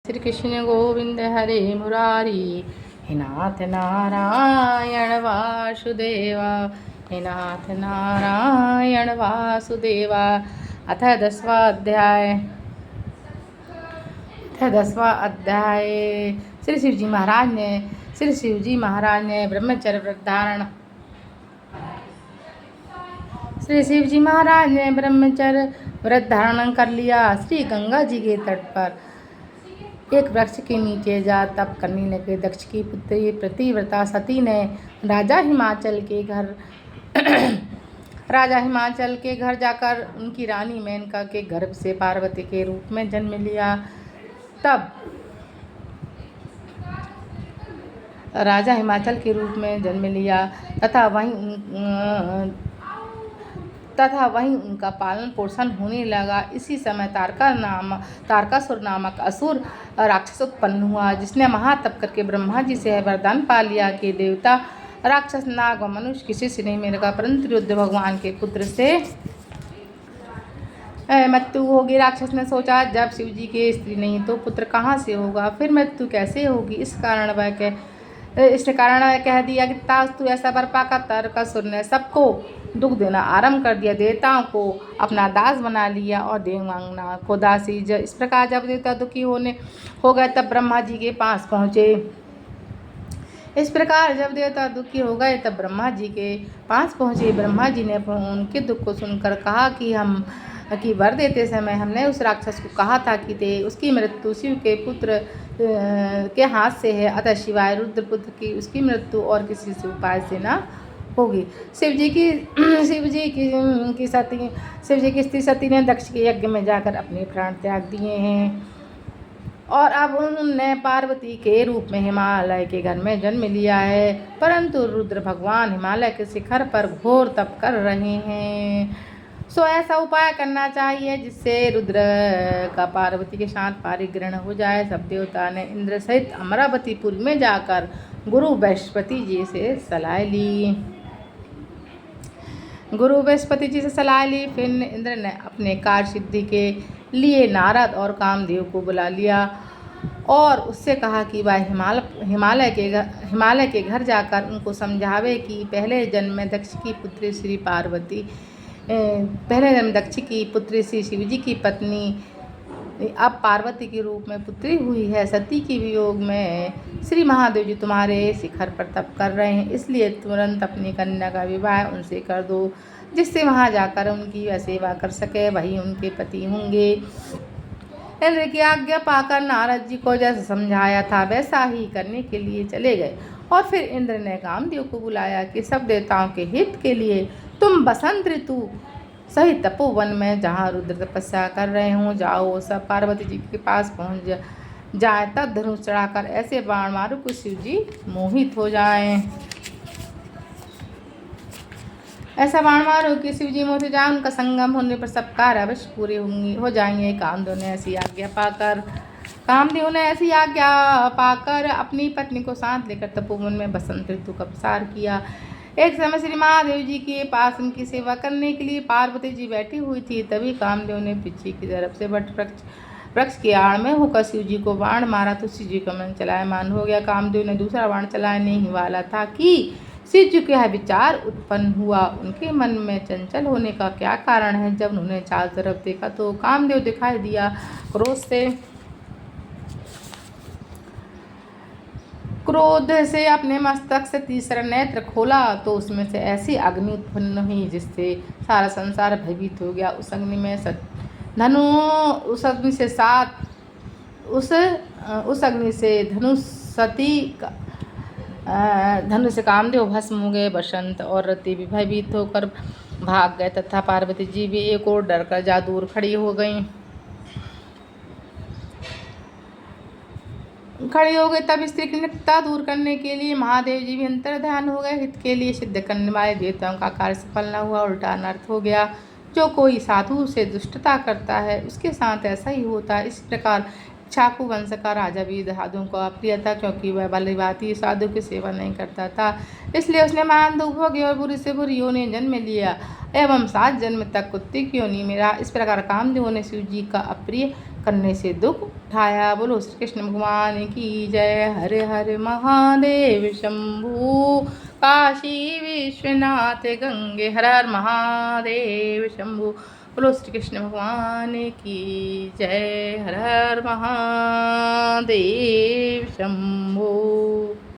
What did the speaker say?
श्री कृष्ण गोविंद हरे मुरारी, हे नाथ नारायण वासुदेवा, हे नाथ नारायण वासुदेवा। अथ दसवा अध्याय। श्री शिवजी महाराज ने ब्रह्मचर्य व्रत धारण। श्री शिवजी महाराज ने ब्रह्मचर्य व्रत धारण कर लिया। श्री गंगा जी के तट पर एक वृक्ष के नीचे जा तप करने लगे। दक्ष की पुत्री प्रतिव्रता सती ने राजा हिमाचल के घर जाकर उनकी रानी मेनका के गर्भ से पार्वती के रूप में जन्म लिया। तब राजा हिमाचल के रूप में जन्म लिया तथा वहीं उनका पालन पोषण होने लगा। इसी समय तारकासुर नामक असुर राक्षस उत्पन्न हुआ, जिसने महातप करके ब्रह्मा जी से वरदान पा लिया कि देवता, राक्षस, नाग व मनुष्य किसी से नहीं मिलेगा, परंतु रुद्र भगवान के पुत्र से मृत्यु होगी। राक्षस ने सोचा, जब शिव जी के स्त्री नहीं तो पुत्र कहाँ से होगा, फिर मृत्यु कैसे होगी। इस कारण वह कह दिया कि तास्तु ऐसा बर्पा का तारकासुर ने सबको दुख देना आरंभ कर दिया। देवताओं को अपना दास बना लिया और देवांगना को दासी। इस प्रकार जब देवता दुखी हो गए तब ब्रह्मा जी के पास पहुँचे। इस प्रकार जब देवता दुखी हो गए तब ब्रह्मा जी के पास पहुँचे। ब्रह्मा जी ने उनके दुख को सुनकर कहा कि वर देते समय हमने उस राक्षस को कहा था कि उसकी मृत्यु शिव के पुत्र के हाथ से है, अतः शिवाय रुद्रपुत्र की उसकी मृत्यु और किसी से उपाय से ना होगी। शिव जी की स्त्री सती ने दक्ष के यज्ञ में जाकर अपने प्राण त्याग दिए हैं और अब उन्होंने पार्वती के रूप में हिमालय के घर में जन्म लिया है। परंतु रुद्र भगवान हिमालय के शिखर पर घोर तप कर रहे हैं। सो ऐसा उपाय करना चाहिए जिससे रुद्र का पार्वती के साथ पारिग्रहण हो जाए। सब देवता ने इंद्र सहित अमरावतीपुर में जाकर गुरु बृहस्पति जी से सलाह ली। फिर इंद्र ने अपने कार्य सिद्धि के लिए नारद और कामदेव को बुला लिया और उससे कहा कि वह हिमालय के घर जाकर उनको समझावे कि पहले जन्म में दक्ष की पुत्री श्री शिवजी की पत्नी अब पार्वती के रूप में पुत्री हुई है। सती के वियोग में श्री महादेव जी तुम्हारे शिखर पर तप कर रहे हैं, इसलिए तुरंत अपनी कन्या का विवाह उनसे कर दो, जिससे वहां जाकर उनकी वह सेवा कर सके, वही उनके पति होंगे। इंद्र की आज्ञा पाकर नारद जी को जैसा समझाया था वैसा ही करने के लिए चले गए और फिर इंद्र ने कामदेव को बुलाया कि सब देवताओं के हित के लिए तुम बसंत ऋतु सही तपोवन में जहाँ रुद्र तपस्या कर रहे हों जाओ। सब पार्वती जी के पास पहुँच जाए, तब धनुष चढ़ाकर ऐसे बाण मारो कि शिव जी मोहित हो जाएं। ऐसा बाण मारो कि शिव जी मोहित हो जाए। उनका संगम होने पर सब कार्य अवश्य पूरे हो जाएंगे। कामदेव ने ऐसी आज्ञा पाकर अपनी पत्नी को साथ लेकर तपोवन में बसंत ऋतु का प्रसार किया। एक समय श्री महादेव जी के पास उनकी सेवा करने के लिए पार्वती जी बैठी हुई थी। तभी कामदेव ने पीछे की तरफ से वट वृक्ष की आड़ में होकर शिव जी को बाण मारा तो शिव जी का मन चलायमान हो गया। कामदेव ने दूसरा बाण चलाने ही वाला था कि शिव जी का विचार उत्पन्न हुआ, उनके मन में चंचल होने का क्या कारण है। जब उन्होंने चारों तरफ देखा तो कामदेव दिखाई दिया। क्रोध से अपने मस्तक से तीसरा नेत्र खोला तो उसमें से ऐसी अग्नि उत्पन्न हुई जिससे सारा संसार भयभीत हो गया। उस अग्नि से धनुष कामदेव भस्म हो गए। बसंत और रति भी भयभीत होकर भाग गए तथा पार्वती जी भी एक और डरकर जा दूर खड़ी हो गई। तब स्त्री की नित्यता दूर करने के लिए महादेव जी भी अंतर्ध्यान हो गए। हित के लिए सिद्ध करने वाले देवताओं का कार्य सफल न हुआ, उल्टा अनर्थ हो गया। जो कोई साधु से दुष्टता करता है उसके साथ ऐसा ही होता है। इस प्रकार इक्ष्वाकु वंश का राजा भी साधुओं को अप्रिय था, क्योंकि वह भलीभांति साधु की सेवा नहीं करता था। इसलिए उसने महान दुख भोगी और बुरी से बुरी योनि जन्म लिया एवं 7 जन्म तक कुत्ते की योनि में रहा। इस प्रकार कामदेव ने शिव जी का अप्रिय करने से दुख उठाया। बोलो श्री कृष्ण भगवान की जय। हर हर महादेव शंभू काशी विश्वनाथ गंगे। हर हर महादेव शंभू। बोलो श्री कृष्ण भगवान की जय। हर हर महादेव शंभू।